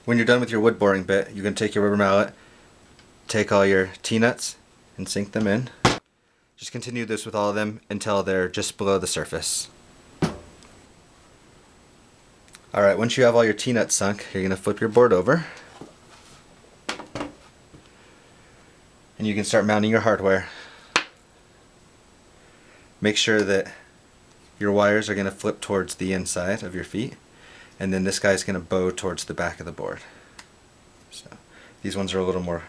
When you're done with your wood boring bit, you can take your rubber mallet, take all your T-nuts and sink them in. Just continue this with all of them until they're just below the surface. Alright, once you have all your T-nuts sunk, you're going to flip your board over. And you can start mounting your hardware. Make sure that your wires are going to flip towards the inside of your feet, and then this guy's going to bow towards the back of the board. So these ones are a little more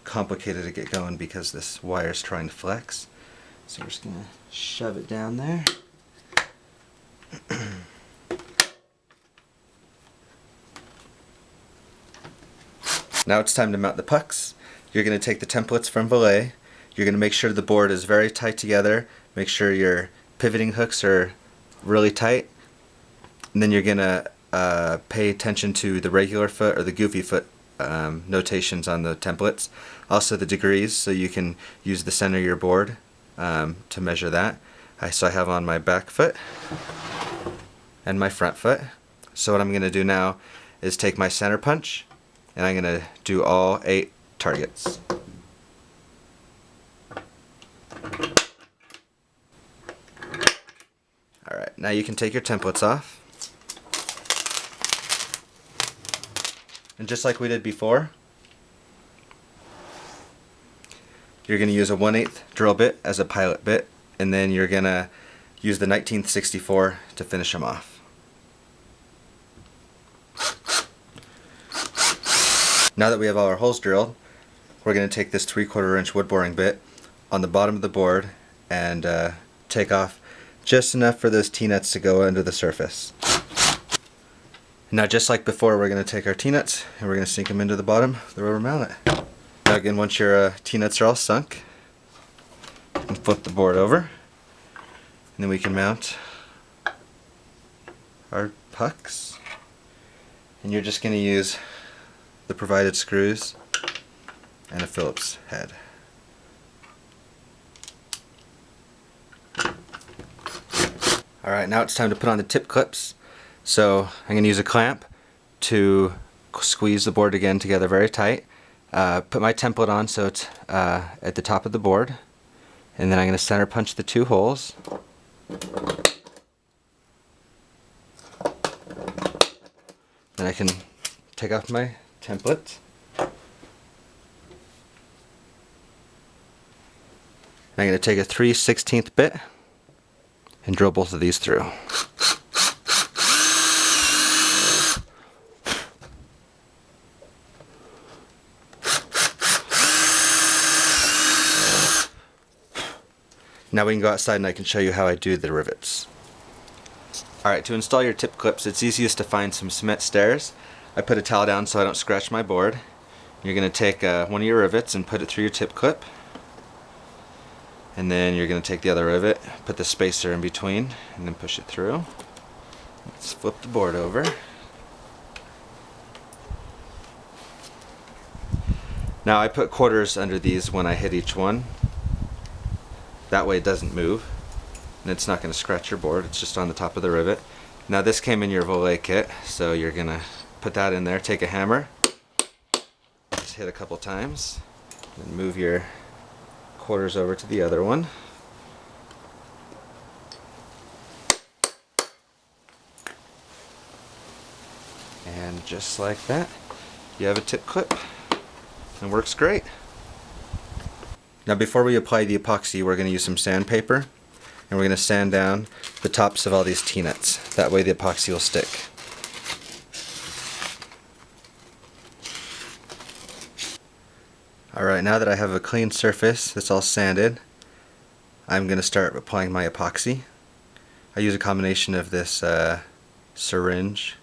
complicated to get going because this wire is trying to flex. So we're just going to shove it down there. Now it's time to mount the pucks. You're going to take the templates from Voile. You're going to make sure the board is very tight together. Make sure your pivoting hooks are really tight. And then you're going to pay attention to the regular foot or the goofy foot notations on the templates. Also the degrees, so you can use the center of your board to measure that. So I have on my back foot and my front foot. So what I'm going to do now is take my center punch, and I'm going to do all 8 targets. Alright, now you can take your templates off. And just like we did before, you're going to use a 1/8 drill bit as a pilot bit, and then you're going to use the 1964 to finish them off. Now that we have all our holes drilled, we're going to take this 3/4 inch wood boring bit on the bottom of the board and take off just enough for those T-nuts to go under the surface. Now just like before, we're going to take our T-nuts and we're going to sink them into the bottom of the rubber mallet. Now again, once your T-nuts are all sunk, you can flip the board over, and then we can mount our pucks. And you're just going to use the provided screws and a Phillips head. Alright, now it's time to put on the tip clips. So I'm going to use a clamp to squeeze the board again together very tight. Put my template on so it's at the top of the board, and then I'm going to center punch the 2 holes. Then I can take off my template. I'm going to take a 3/16 bit and drill both of these through. Now we can go outside and I can show you how I do the rivets. Alright, to install your tip clips, it's easiest to find some cement stairs. I put a towel down so I don't scratch my board. You're going to take one of your rivets and put it through your tip clip. And then you're going to take the other rivet, put the spacer in between, and then push it through. Let's flip the board over. Now I put quarters under these when I hit each one. That way it doesn't move, and it's not going to scratch your board, it's just on the top of the rivet. Now this came in your Voile kit, so you're going to put that in there, take a hammer, just hit a couple times, and move your quarters over to the other one. And just like that, you have a tip clip, and it works great. Now before we apply the epoxy, we're going to use some sandpaper, and we're going to sand down the tops of all these T-nuts. That way the epoxy will stick. Alright, now that I have a clean surface that's all sanded, I'm going to start applying my epoxy. I use a combination of this syringe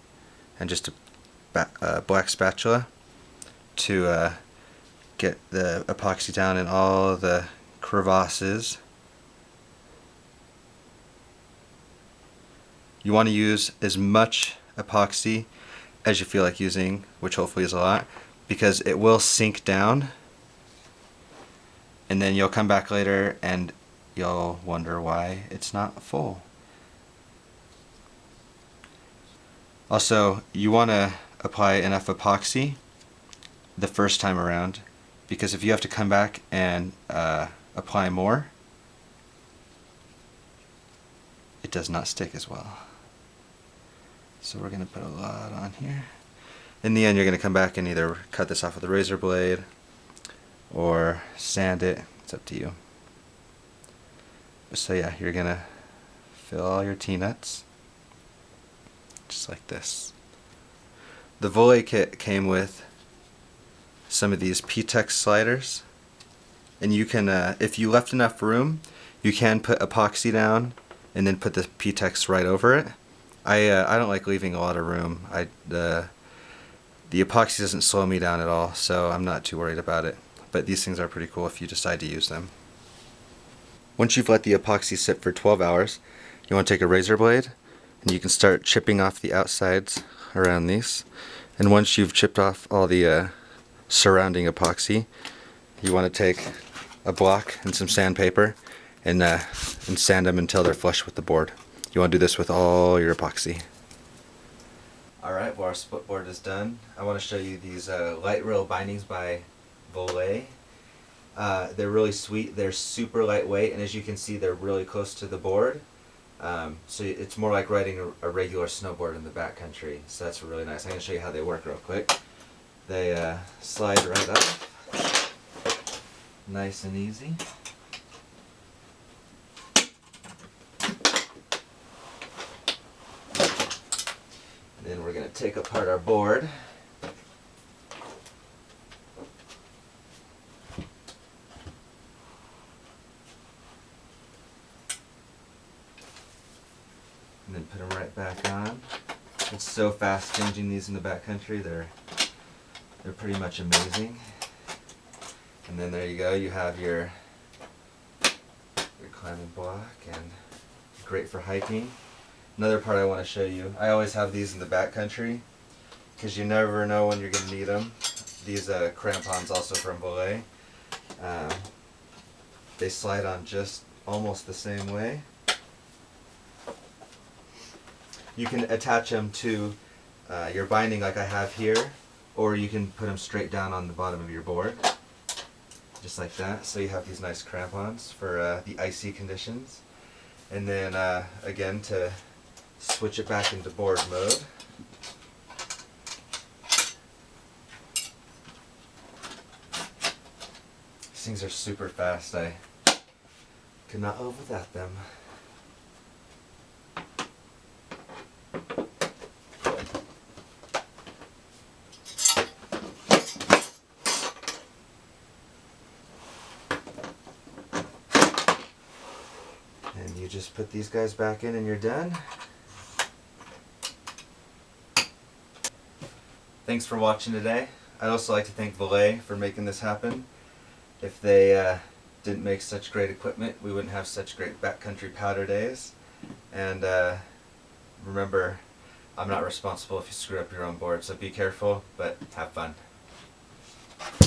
and just a black spatula to get the epoxy down in all the crevasses. You want to use as much epoxy as you feel like using, which hopefully is a lot, because it will sink down, and then you'll come back later and you'll wonder why it's not full. Also, you want to apply enough epoxy the first time around, because if you have to come back and apply more, it does not stick as well. So we're going to put a lot on here. In the end, you're going to come back and either cut this off with a razor blade or sand it. It's up to you. So yeah, you're going to fill all your T-nuts just like this. The Voile kit came with some of these P-Tex sliders, and you can, if you left enough room, you can put epoxy down and then put the P-Tex right over it. I don't like leaving a lot of room. The epoxy doesn't slow me down at all, so I'm not too worried about it. But these things are pretty cool if you decide to use them. Once you've let the epoxy sit for 12 hours, you want to take a razor blade and you can start chipping off the outsides around these. And once you've chipped off all the surrounding epoxy, you want to take a block and some sandpaper and sand them until they're flush with the board. You want to do this with all your epoxy. Alright, well, our split board is done. I want to show you these light rail bindings by Voile. They're really sweet, they're super lightweight, and as you can see they're really close to the board. So it's more like riding a regular snowboard in the backcountry, so that's really nice. I'm going to show you how they work real quick. They slide right up, nice and easy. And then we're going to take apart our board. And then put them right back on. It's so fast changing these in the backcountry. They're pretty much amazing. And then there you go. You have your climbing block, and great for hiking. Another part I want to show you. I always have these in the backcountry because you never know when you're going to need them. These crampons, also from Voile. They slide on just almost the same way. You can attach them to your binding like I have here, or you can put them straight down on the bottom of your board, just like that. So you have these nice crampons for the icy conditions. And then again, to switch it back into board mode, these things are super fast. I could not live without them. And you just put these guys back in and you're done. Thanks for watching today. I'd also like to thank Voile for making this happen. If they didn't make such great equipment, we wouldn't have such great backcountry powder days. And remember, I'm not responsible if you screw up your own board, so be careful, but have fun.